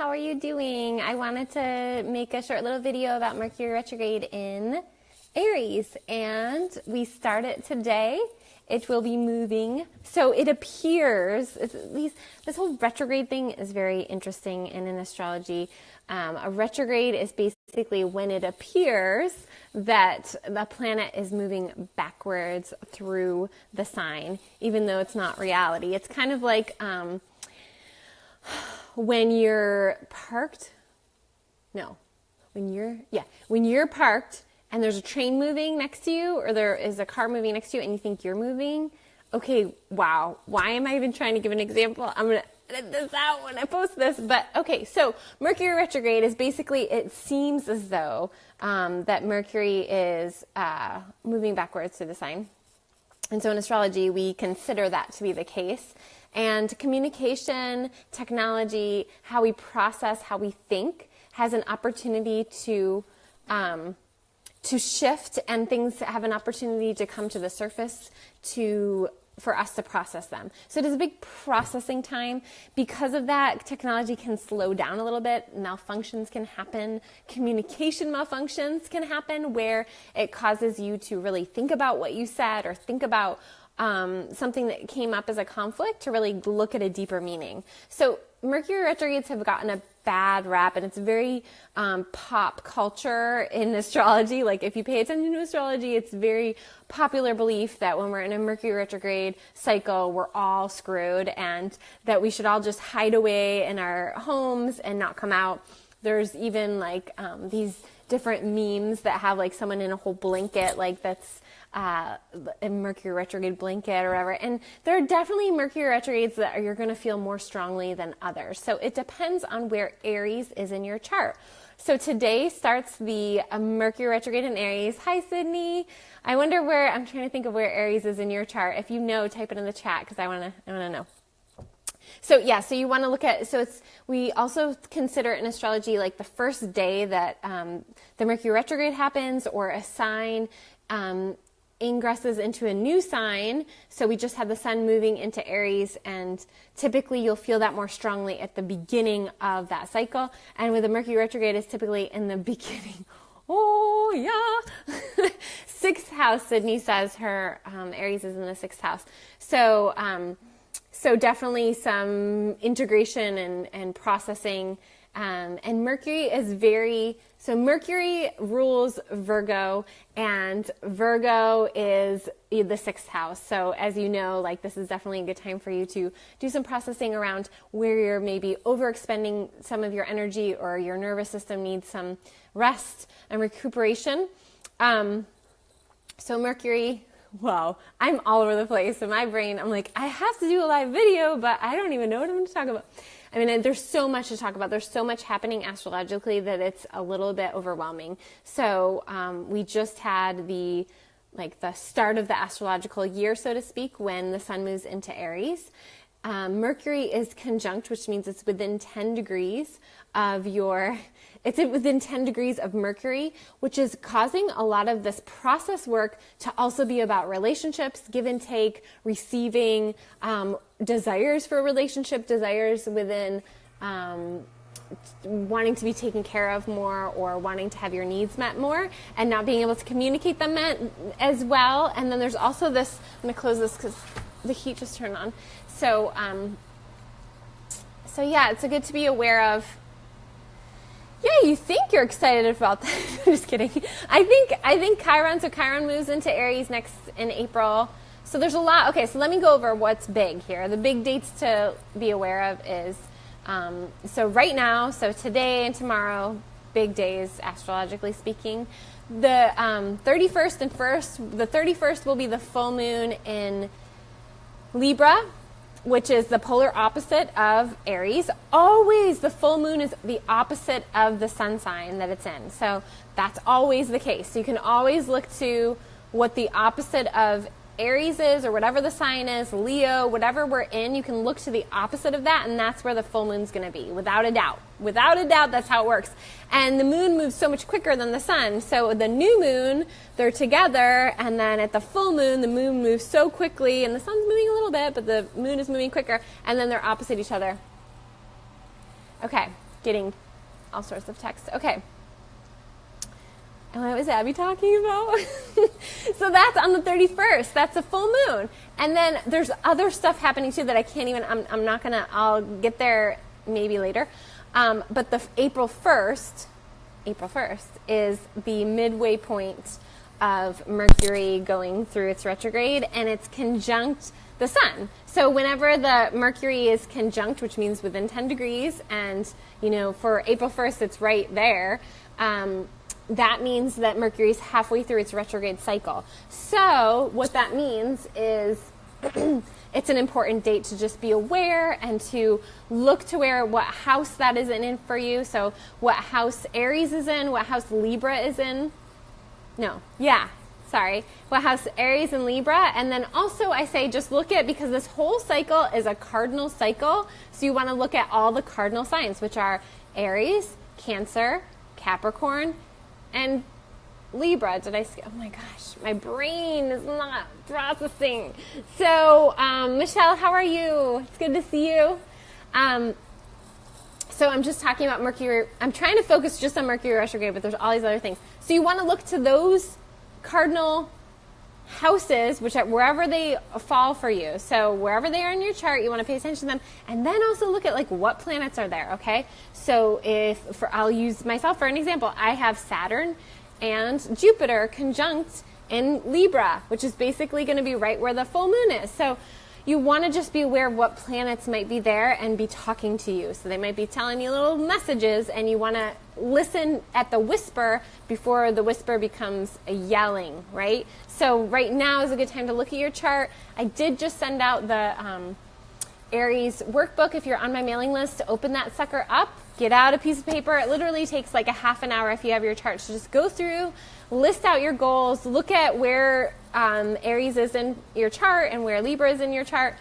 how are you doing? I wanted to make a short little video about Mercury retrograde in Aries, and we start it today. It will be moving. So it appears, this whole retrograde thing is very interesting in astrology. A retrograde is basically when it appears that the planet is moving backwards through the sign, even though it's not reality. It's kind of like when you're parked. When you're parked and there's a train moving next to you, or there is a car moving next to you and you think you're moving. Okay, wow. Why am I even trying to give an example? I'm going to edit this out when I post this. But okay, so Mercury retrograde is basically, it seems as though that Mercury is moving backwards through the sign. And so in astrology, we consider that to be the case. And communication, technology, how we process, how we think, has an opportunity to shift, and things have an opportunity to come to the surface for us to process them. So it is a big processing time. Because of that, technology can slow down a little bit. Malfunctions can happen. Communication malfunctions can happen where it causes you to really think about what you said, or think about something that came up as a conflict, to really look at a deeper meaning. So Mercury retrogrades have gotten a bad rap, and it's very pop culture in astrology. Like, if you pay attention to astrology, it's very popular belief that when we're in a Mercury retrograde cycle, we're all screwed, and that we should all just hide away in our homes and not come out. There's even like these different memes that have like someone in a whole blanket, like that's a Mercury retrograde blanket or whatever. And there are definitely Mercury retrogrades that you're going to feel more strongly than others. So it depends on where Aries is in your chart. So today starts the Mercury retrograde in Aries. Hi, Sydney. I'm trying to think of where Aries is in your chart. If you know, type it in the chat, because I want to know. So yeah, so you want to look at, we also consider in astrology like the first day that the Mercury retrograde happens, or a sign ingresses into a new sign. So we just had the sun moving into Aries, and typically you'll feel that more strongly at the beginning of that cycle. And with the Mercury retrograde, it's typically in the beginning. Oh yeah. Sixth house, Sydney says her Aries is in the sixth house. So definitely some integration and processing. And Mercury is Mercury rules Virgo, and Virgo is the sixth house. So as you know, like, this is definitely a good time for you to do some processing around where you're maybe overexpending some of your energy, or your nervous system needs some rest and recuperation. So Mercury, wow, I'm all over the place. In my brain, I'm like, I have to do a live video, but I don't even know what I'm going to talk about. I mean, there's so much to talk about. There's so much happening astrologically that it's a little bit overwhelming. So we just had the start of the astrological year, so to speak, when the sun moves into Aries. Mercury is conjunct, which means it's within 10 degrees of within 10 degrees of Mercury, which is causing a lot of this process work to also be about relationships, give and take, receiving, desires for a relationship, desires within wanting to be taken care of more, or wanting to have your needs met more, and not being able to communicate them as well. And then there's also this, I'm going to close this because the heat just turned on. So yeah, it's good to be aware of. Yeah, you think you're excited about that. I'm just kidding. I think Chiron moves into Aries next in April. So there's a lot. Okay, so let me go over what's big here. The big dates to be aware of is, so right now, so today and tomorrow, big days, astrologically speaking. The 31st and 1st, the 31st will be the full moon in Libra, which is the polar opposite of Aries. Always the full moon is the opposite of the sun sign that it's in. So that's always the case. So you can always look to what the opposite of Aries is, or whatever the sign is, Leo, whatever we're in, you can look to the opposite of that, and that's where the full moon's going to be, without a doubt. Without a doubt, that's how it works. And the moon moves so much quicker than the sun. So the new moon, they're together, and then at the full moon, the moon moves so quickly, and the sun's moving a little bit, but the moon is moving quicker, and then they're opposite each other. Okay, getting all sorts of texts. Okay. And what was Abby talking about? So that's on the 31st. That's a full moon. And then there's other stuff happening too that I can't even, I'm not going to, I'll get there maybe later. But the April 1st is the midway point of Mercury going through its retrograde, and it's conjunct the sun. So whenever the Mercury is conjunct, which means within 10 degrees, and, for April 1st, it's right there, that means that Mercury is halfway through its retrograde cycle. So what that means is it's an important date to just be aware and to look to what house that is in for you. So what house Aries is in, what house Libra is in. What house Aries and Libra. And then also I say just look at, because this whole cycle is a cardinal cycle, so you want to look at all the cardinal signs, which are Aries, Cancer, Capricorn, and Libra. Oh my gosh, my brain is not processing. So, Michelle, how are you? It's good to see you. So I'm just talking about Mercury. I'm trying to focus just on Mercury retrograde, but there's all these other things. So you want to look to those cardinal houses, wherever they fall for you. So wherever they are in your chart, you want to pay attention to them, and then also look at what planets are there. Okay. So I'll use myself for an example. I have Saturn and Jupiter conjunct in Libra, which is basically going to be right where the full moon is. So you want to just be aware of what planets might be there and be talking to you. So they might be telling you little messages, and you want to listen at the whisper before the whisper becomes a yelling, right? So right now is a good time to look at your chart. I did just send out the Aries workbook. If you're on my mailing list, to open that sucker up, get out a piece of paper. It literally takes like a half an hour if you have your chart. So just go through, list out your goals, look at where Aries is in your chart and where Libra is in your chart.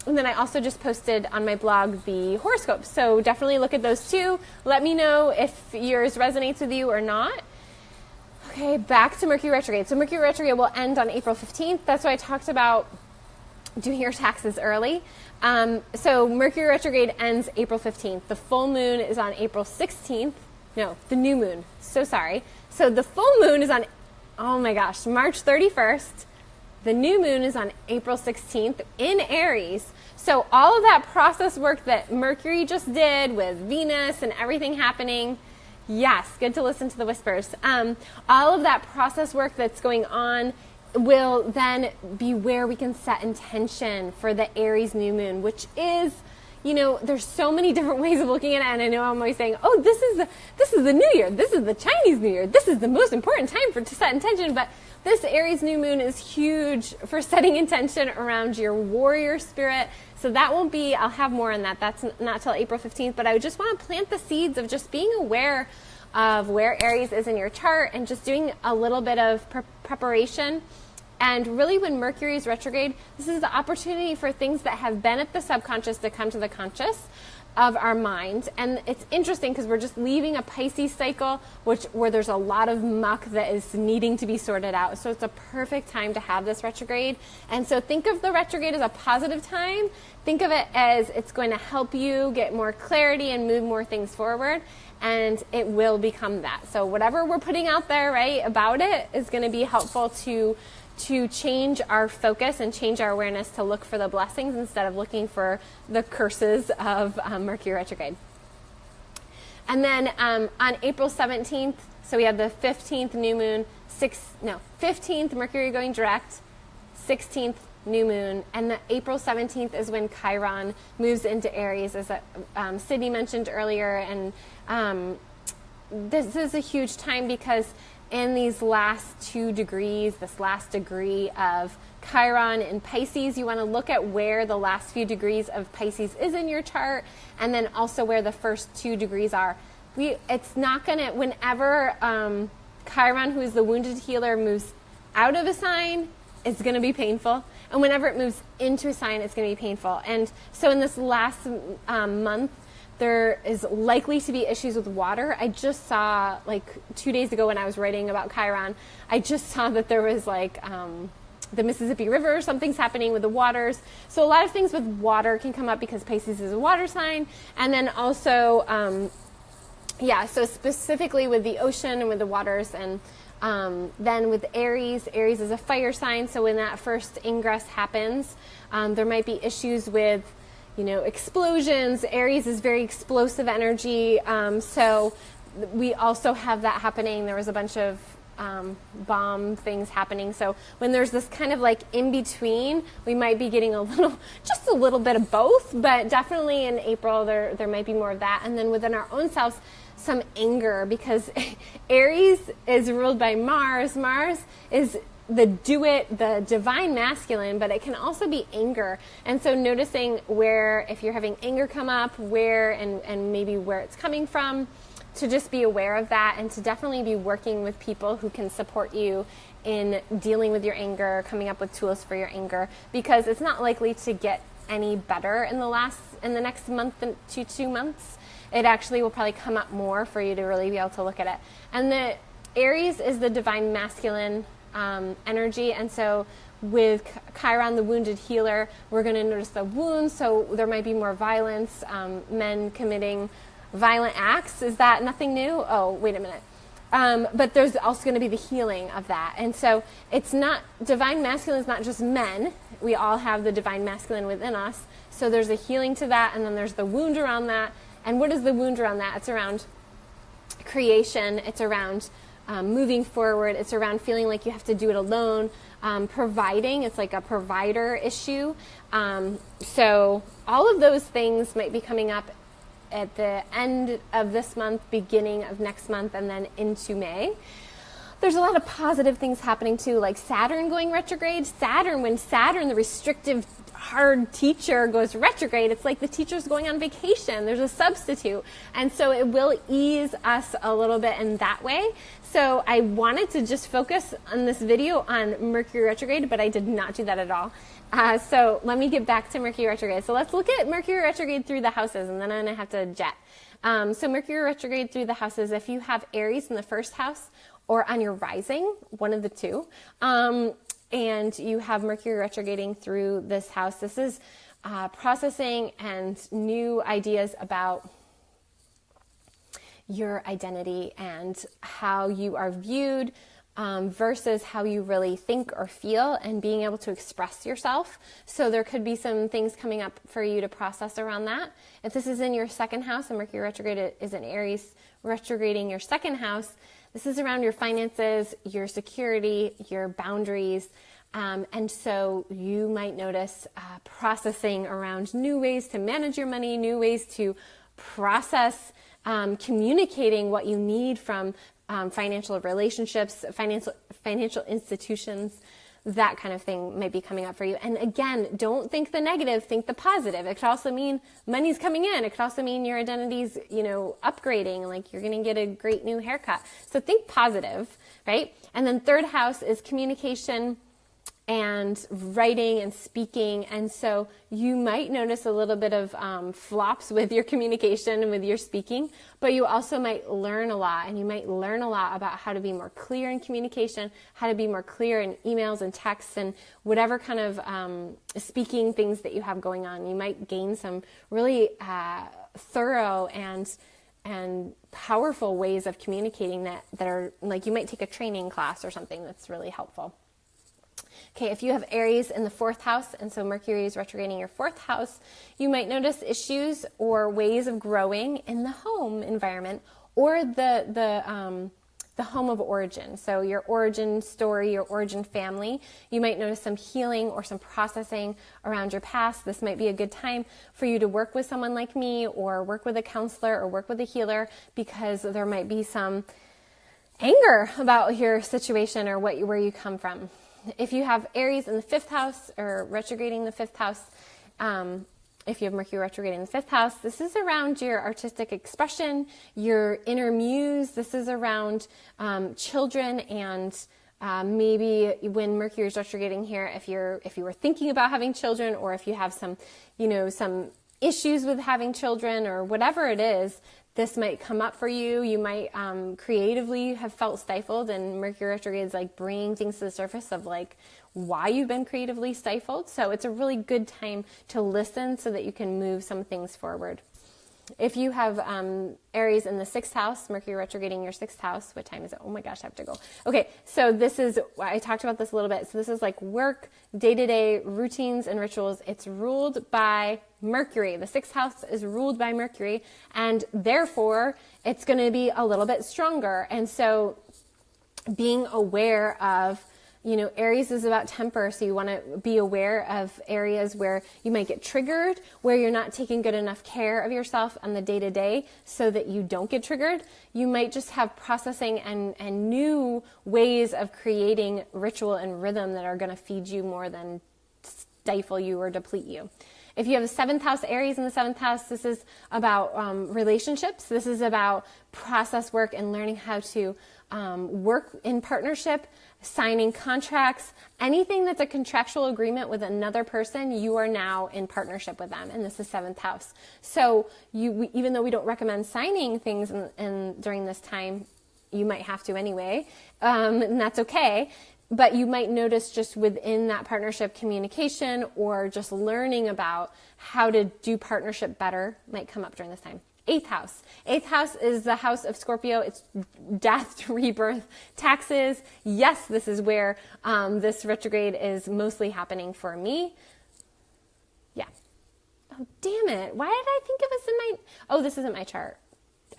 And then I also just posted on my blog the horoscopes. So definitely look at those too. Let me know if yours resonates with you or not. Okay, back to Mercury retrograde. So Mercury retrograde will end on April 15th. That's why I talked about doing your taxes early. So Mercury retrograde ends April 15th. The full moon is on April 16th. No, the new moon. So sorry. So the full moon is on, March 31st. The new moon is on April 16th in Aries. So all of that process work that Mercury just did with Venus and everything happening, yes, good to listen to the whispers. All of that process work that's going on will then be where we can set intention for the Aries new moon, which is, there's so many different ways of looking at it. And I know I'm always saying, this is the new year. This is the Chinese new year. This is the most important time to set intention. But this Aries new moon is huge for setting intention around your warrior spirit. So that won't be, I'll have more on that. That's not till April 15th. But I just want to plant the seeds of just being aware of where Aries is in your chart and just doing a little bit of preparation. And really, when Mercury is retrograde, this is the opportunity for things that have been at the subconscious to come to the conscious of our mind. And it's interesting because we're just leaving a Pisces cycle, where there's a lot of muck that is needing to be sorted out. So it's a perfect time to have this retrograde. And so think of the retrograde as a positive time. Think of it as it's going to help you get more clarity and move more things forward. And it will become that. So whatever we're putting out there, right, about it is going to be helpful to change our focus and change our awareness to look for the blessings instead of looking for the curses of Mercury retrograde. And then on April 17th, so we have the 15th new moon, 15th Mercury going direct, 16th new moon, and the April 17th is when Chiron moves into Aries, as Sydney mentioned earlier. And this is a huge time because in these last 2 degrees, this last degree of Chiron in Pisces, you want to look at where the last few degrees of Pisces is in your chart, and then also where the first 2 degrees are. It's not going to, whenever Chiron, who is the wounded healer, moves out of a sign, it's going to be painful. And whenever it moves into a sign, it's going to be painful. And so in this last month, there is likely to be issues with water. I just saw, 2 days ago when I was writing about Chiron, I just saw that there was the Mississippi River, something's happening with the waters. So a lot of things with water can come up because Pisces is a water sign. And then also, so specifically with the ocean and with the waters. And then with Aries is a fire sign. So when that first ingress happens, there might be issues with, explosions. Aries is very explosive energy. So we also have that happening. There was a bunch of bomb things happening. So when there's this kind of like in between, we might be getting just a little bit of both, but definitely in April there might be more of that. And then within our own selves, some anger, because Aries is ruled by Mars. Mars is the divine masculine, but it can also be anger. And so noticing where, if you're having anger come up, where and maybe where it's coming from, to just be aware of that, and to definitely be working with people who can support you in dealing with your anger, coming up with tools for your anger, because it's not likely to get any better in the next month to 2 months. It actually will probably come up more for you to really be able to look at it. And the Aries is the divine masculine energy, and so with Chiron, the wounded healer, we're going to notice the wounds, so there might be more violence, men committing violent acts. Is that nothing new? Oh, wait a minute. But there's also going to be the healing of that. And so it's not, divine masculine is not just men. We all have the divine masculine within us. So there's a healing to that, and then there's the wound around that. And what is the wound around that? It's around creation. It's around moving forward. It's around feeling like you have to do it alone. Providing. It's like a provider issue. So all of those things might be coming up at the end of this month, beginning of next month, and then into May. There's a lot of positive things happening too, like Saturn going retrograde. When Saturn, the restrictive, hard teacher, goes retrograde, it's like the teacher's going on vacation. There's a substitute. And so it will ease us a little bit in that way. So I wanted to just focus on this video on Mercury retrograde, but I did not do that at all. So let me get back to Mercury retrograde. So let's look at Mercury retrograde through the houses, and then I'm going to have to jet. So Mercury retrograde through the houses, if you have Aries in the first house or on your rising, one of the two, and you have Mercury retrograding through this house, this is processing and new ideas about your identity and how you are viewed, versus how you really think or feel, and being able to express yourself. So there could be some things coming up for you to process around that. If this is in your second house, and Mercury retrograde is in Aries retrograding your second house, this is around your finances, your security, your boundaries. And so you might notice processing around new ways to manage your money, new ways to process communicating what you need from financial relationships, financial institutions, that kind of thing might be coming up for you. And again, don't think the negative, think the positive. It could also mean money's coming in. It could also mean your identity's, upgrading, like you're going to get a great new haircut. So think positive, right? And then third house is communication and writing and speaking. And so you might notice a little bit of flops with your communication and with your speaking, but you also might learn a lot, and you might learn a lot about how to be more clear in communication, how to be more clear in emails and texts and whatever kind of speaking things that you have going on. You might gain some really thorough and powerful ways of communicating that are like, you might take a training class or something that's really helpful. Okay, if you have Aries in the fourth house, and so Mercury is retrograding your fourth house, you might notice issues or ways of growing in the home environment or the home of origin. So your origin story, your origin family. You might notice some healing or some processing around your past. This might be a good time for you to work with someone like me, or work with a counselor, or work with a healer, because there might be some anger about your situation or where you come from. If you have Aries in the fifth house or retrograding the fifth house, if you have Mercury retrograding the fifth house, this is around your artistic expression, your inner muse. This is around children, and maybe when Mercury is retrograding here, if you were thinking about having children, or if you have some issues with having children, or whatever it is, this might come up for you. You might creatively have felt stifled, and Mercury retrograde is like bringing things to the surface of like why you've been creatively stifled. So it's a really good time to listen so that you can move some things forward. If you have Aries in the 6th house, Mercury retrograding your 6th house, what time is it? Oh my gosh, I have to go. Okay, so this is, I talked about this a little bit. So this is like work, day-to-day routines and rituals. It's ruled by Mercury. The 6th house is ruled by Mercury, and therefore it's going to be a little bit stronger. And so being aware of, Aries is about temper, so you want to be aware of areas where you might get triggered, where you're not taking good enough care of yourself on the day-to-day so that you don't get triggered. You might just have processing and new ways of creating ritual and rhythm that are going to feed you more than stifle you or deplete you. If you have a 7th house, Aries in the 7th house, this is about relationships. This is about process work and learning how to work in partnership, signing contracts, anything that's a contractual agreement with another person, you are now in partnership with them, and this is 7th house. So even though we don't recommend signing things during this time, you might have to anyway, and that's okay. But you might notice just within that partnership communication or just learning about how to do partnership better might come up during this time. 8th house. 8th house is the house of Scorpio. It's death, rebirth, taxes. Yes, this is where this retrograde is mostly happening for me. Yeah. Oh, damn it. Why did I think it was in my... Oh, this isn't my chart.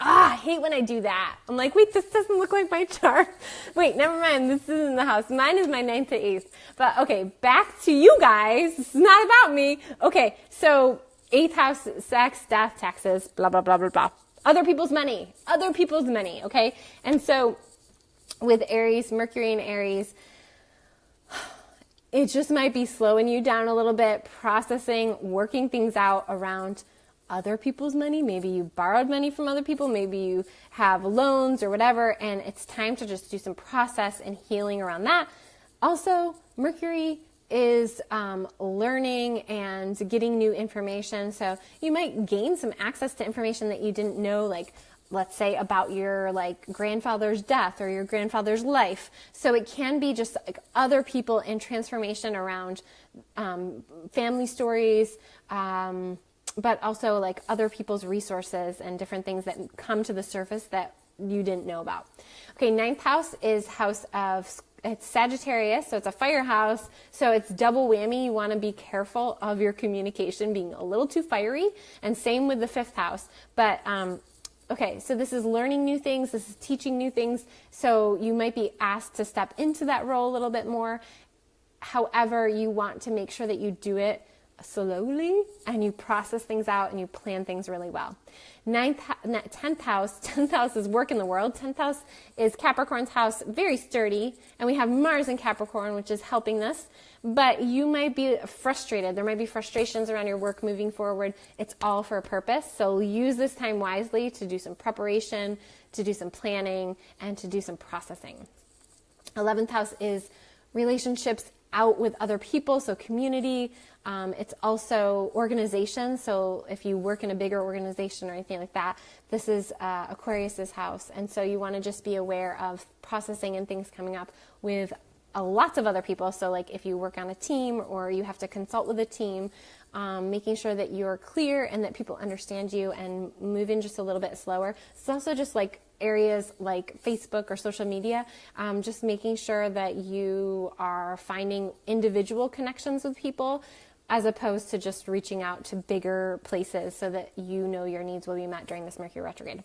I hate when I do that. I'm like, wait, this doesn't look like my chart. Wait, never mind. This isn't the house. Mine is my 9th to 8th. But okay, back to you guys. This is not about me. Okay, so 8th house, sex, death, taxes, blah, blah, blah, blah, blah. Other people's money, okay? And so with Aries, Mercury and Aries, it just might be slowing you down a little bit, processing, working things out around other people's money. Maybe you borrowed money from other people. Maybe you have loans or whatever, and it's time to just do some process and healing around that. Also, Mercury is learning and getting new information. So you might gain some access to information that you didn't know, like let's say about your grandfather's death or your grandfather's life. So it can be just like other people in transformation around family stories, but also like other people's resources and different things that come to the surface that you didn't know about. Okay, 9th house is house of, it's Sagittarius, so it's a fire house, so it's double whammy. You want to be careful of your communication being a little too fiery, and same with the 5th house. But okay, so this is learning new things, this is teaching new things, so you might be asked to step into that role a little bit more. However, you want to make sure that you do it slowly and you process things out and you plan things really well. 10th house is work in the world. 10th house is Capricorn's house, very sturdy, and we have Mars in Capricorn, which is helping this, but you might be frustrated. There might be frustrations around your work moving forward. It's all for a purpose, so use this time wisely to do some preparation, to do some planning, and to do some processing. 11th house is relationships out with other people, so community. It's also organization, so if you work in a bigger organization or anything like that, this is Aquarius's house, and so you want to just be aware of processing and things coming up with lots of other people. So like if you work on a team or you have to consult with a team, making sure that you're clear and that people understand you and move in just a little bit slower. It's also just like areas like Facebook or social media, just making sure that you are finding individual connections with people as opposed to just reaching out to bigger places so that you know your needs will be met during this Mercury retrograde.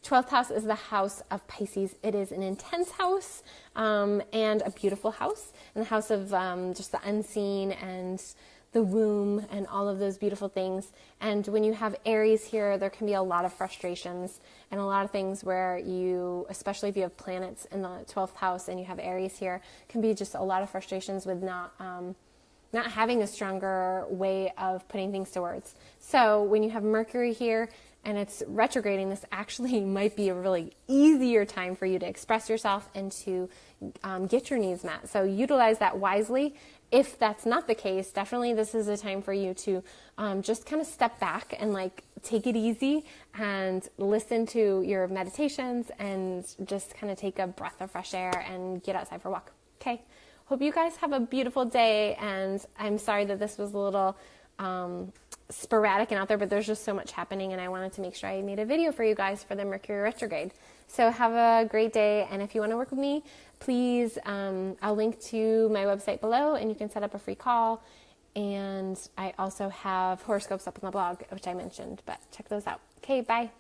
12th house is the house of Pisces. It is an intense house and a beautiful house, and the house of just the unseen and the womb and all of those beautiful things. And when you have Aries here, there can be a lot of frustrations and a lot of things where you, especially if you have planets in the 12th house and you have Aries here, can be just a lot of frustrations with not not having a stronger way of putting things to words. So when you have Mercury here and it's retrograding, this actually might be a really easier time for you to express yourself and to get your needs met. So utilize that wisely. If that's not the case, definitely this is a time for you to just kind of step back and like take it easy and listen to your meditations and just kind of take a breath of fresh air and get outside for a walk. Okay. Hope you guys have a beautiful day, and I'm sorry that this was a little sporadic and out there, but there's just so much happening, and I wanted to make sure I made a video for you guys for the Mercury Retrograde. So have a great day, and if you want to work with me, please, I'll link to my website below, and you can set up a free call, and I also have horoscopes up on the blog, which I mentioned, but check those out. Okay, bye.